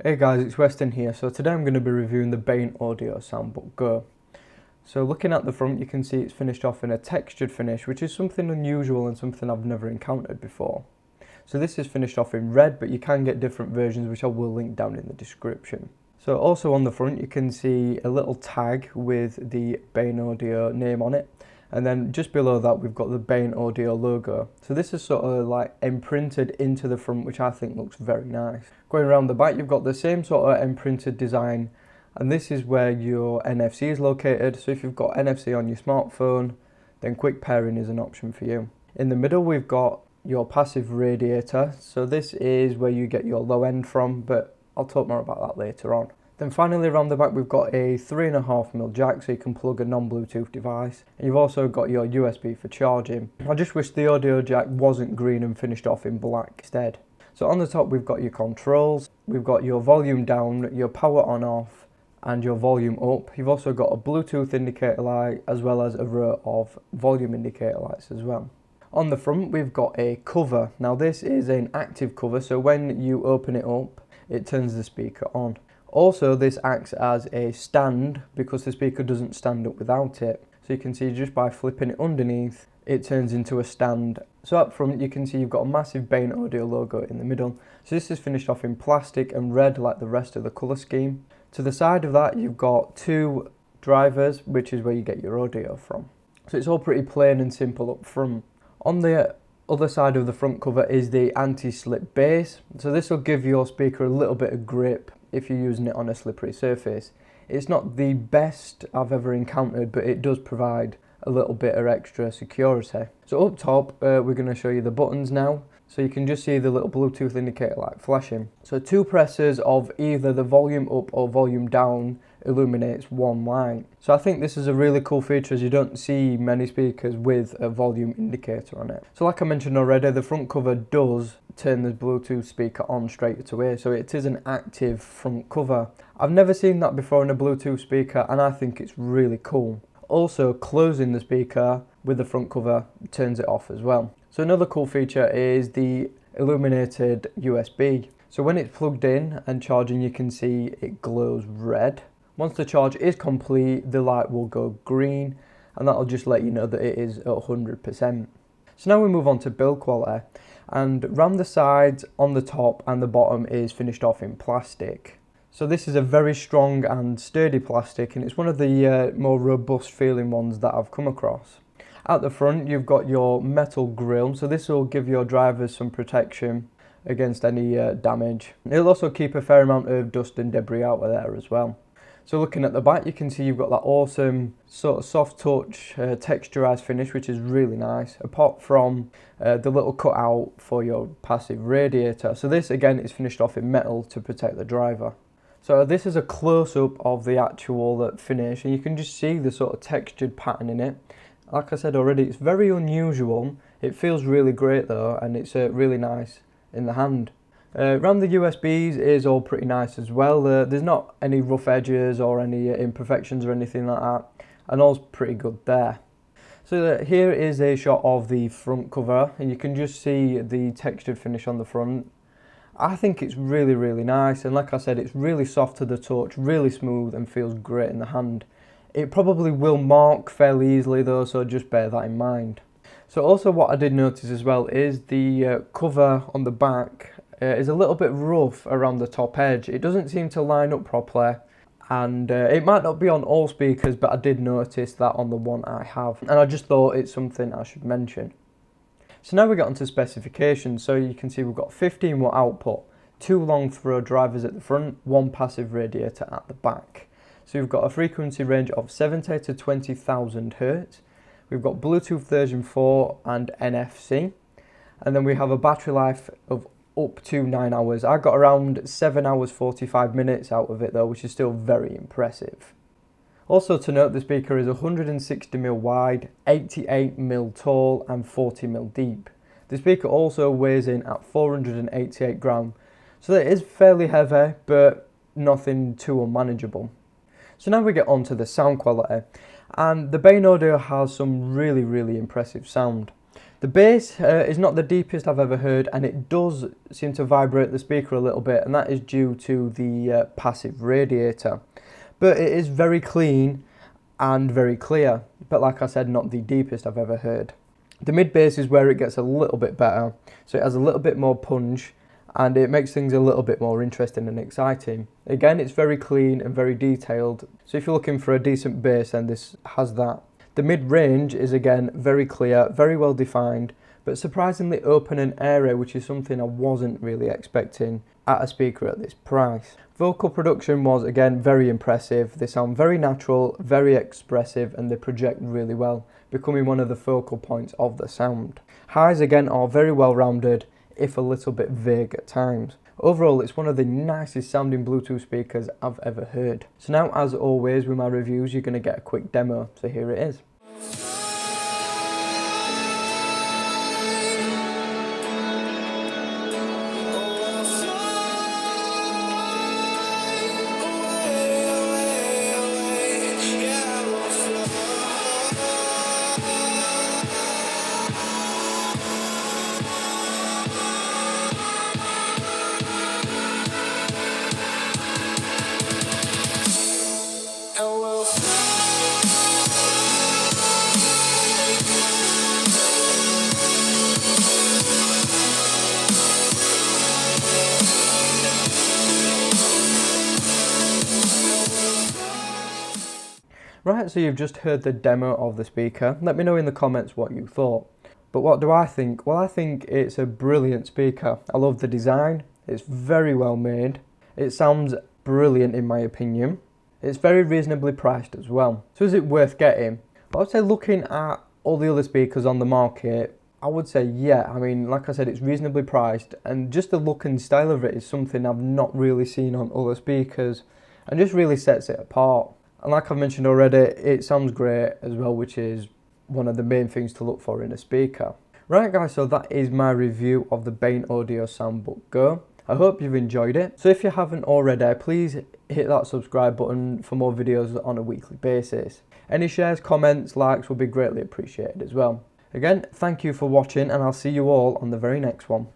Hey guys, it's Weston here. So today I'm going to be reviewing the Bayan Audio Soundbook GO. So looking at the front, you can see it's finished off in a textured finish, which is something unusual and something I've never encountered before. So this is finished off in red, but you can get different versions, which I will link down in the description. So also on the front, you can see a little tag with the Bayan Audio name on it. And then just below that, we've got the Bayan Audio logo. So this is sort of like imprinted into the front, which I think looks very nice. Going around the back, you've got the same sort of imprinted design. And this is where your NFC is located. So if you've got NFC on your smartphone, then quick pairing is an option for you. In the middle, we've got your passive radiator. So this is where you get your low end from, but I'll talk more about that later on. Then finally around the back we've got a 3.5mm jack, so you can plug a non-Bluetooth device. And you've also got your USB for charging. I just wish the audio jack wasn't green and finished off in black instead. So on the top we've got your controls, we've got your volume down, your power on off and your volume up. You've also got a Bluetooth indicator light as well as a row of volume indicator lights as well. On the front we've got a cover. Now this is an active cover, so when you open it up it turns the speaker on. Also, this acts as a stand because the speaker doesn't stand up without it. So you can see just by flipping it underneath, it turns into a stand. So up front, you can see you've got a massive Bayan Audio logo in the middle. So this is finished off in plastic and red like the rest of the colour scheme. To the side of that, you've got two drivers, which is where you get your audio from. So it's all pretty plain and simple up front. On the other side of the front cover is the anti-slip base. So this will give your speaker a little bit of grip if you're using it on a slippery surface. It's not the best I've ever encountered, but it does provide a little bit of extra security. So up top, we're going to show you the buttons now. So you can just see the little Bluetooth indicator light flashing. So two presses of either the volume up or volume down illuminates one light. So I think this is a really cool feature as you don't see many speakers with a volume indicator on it. So like I mentioned already, the front cover does turn the Bluetooth speaker on straight away, so it is an active front cover. I've never seen that before in a Bluetooth speaker and I think it's really cool. Also, closing the speaker with the front cover turns it off as well. So another cool feature is the Illuminated USB. So when it's plugged in and charging, you can see it glows red. Once the charge is complete, the light will go green and that'll just let you know that it is at 100%. So now we move on to build quality, and around the sides, on the top and the bottom is finished off in plastic. So this is a very strong and sturdy plastic, and it's one of the more robust feeling ones that I've come across. At the front you've got your metal grille, so this will give your drivers some protection against any damage. It'll also keep a fair amount of dust and debris out of there as well. So looking at the back, you can see you've got that awesome sort of soft touch texturized finish, which is really nice, apart from the little cutout for your passive radiator. So this again is finished off in metal to protect the driver. So this is a close-up of the actual finish, and you can just see the sort of textured pattern in it. Like I said already, it's very unusual. It feels really great though, and it's really nice in the hand. Around the USBs is all pretty nice as well. There's not any rough edges or any imperfections or anything like that, and all's pretty good there. So here is a shot of the front cover, and you can just see the textured finish on the front. I think it's really nice, and like I said, it's really soft to the touch, really smooth and feels great in the hand. It probably will mark fairly easily though, so just bear that in mind. So also what I did notice as well is the cover on the back is a little bit rough around the top edge. It doesn't seem to line up properly, and it might not be on all speakers, but I did notice that on the one I have, and I just thought it's something I should mention. So now we get onto specifications. So you can see we've got 15 watt output, 2 long throw drivers at the front, 1 passive radiator at the back. So we've got a frequency range of 70 to 20,000 Hz. We've got Bluetooth version 4 and NFC. And then we have a battery life of up to 9 hours. I got around 7 hours 45 minutes out of it though, which is still very impressive. Also to note, the speaker is 160mm wide, 88mm tall and 40mm deep. The speaker also weighs in at 488 grams, so it is fairly heavy but nothing too unmanageable. So now we get on to the sound quality, and the Bayan Audio has some really impressive sound. The bass is not the deepest I've ever heard, and it does seem to vibrate the speaker a little bit, and that is due to the passive radiator. But it is very clean and very clear, but like I said, not the deepest I've ever heard. The mid bass is where it gets a little bit better, so it has a little bit more punch and it makes things a little bit more interesting and exciting. Again, it's very clean and very detailed, so if you're looking for a decent bass, then this has that. The mid range is again very clear, very well defined, but surprisingly open and airy, which is something I wasn't really expecting at a speaker at this price. Vocal production was again very impressive. They sound very natural, very expressive, and they project really well, becoming one of the focal points of the sound. Highs again are very well rounded, if a little bit vague at times. Overall, it's one of the nicest sounding Bluetooth speakers I've ever heard. So now, as always with my reviews, you're going to get a quick demo, so here it is. Right, so you've just heard the demo of the speaker. Let me know in the comments what you thought. But what do I think? Well, I think it's a brilliant speaker. I love the design. It's very well made. It sounds brilliant in my opinion. It's very reasonably priced as well. So is it worth getting? But I would say, looking at all the other speakers on the market, I would say yeah. I mean, like I said, it's reasonably priced, and just the look and style of it is something I've not really seen on other speakers, and just really sets it apart. And like I've mentioned already, it sounds great as well, which is one of the main things to look for in a speaker. Right guys, so that is my review of the Bayan Audio Soundbook GO. I hope you've enjoyed it. So if you haven't already, please hit that subscribe button for more videos on a weekly basis. Any shares, comments, likes will be greatly appreciated as well. Again, thank you for watching, and I'll see you all on the very next one.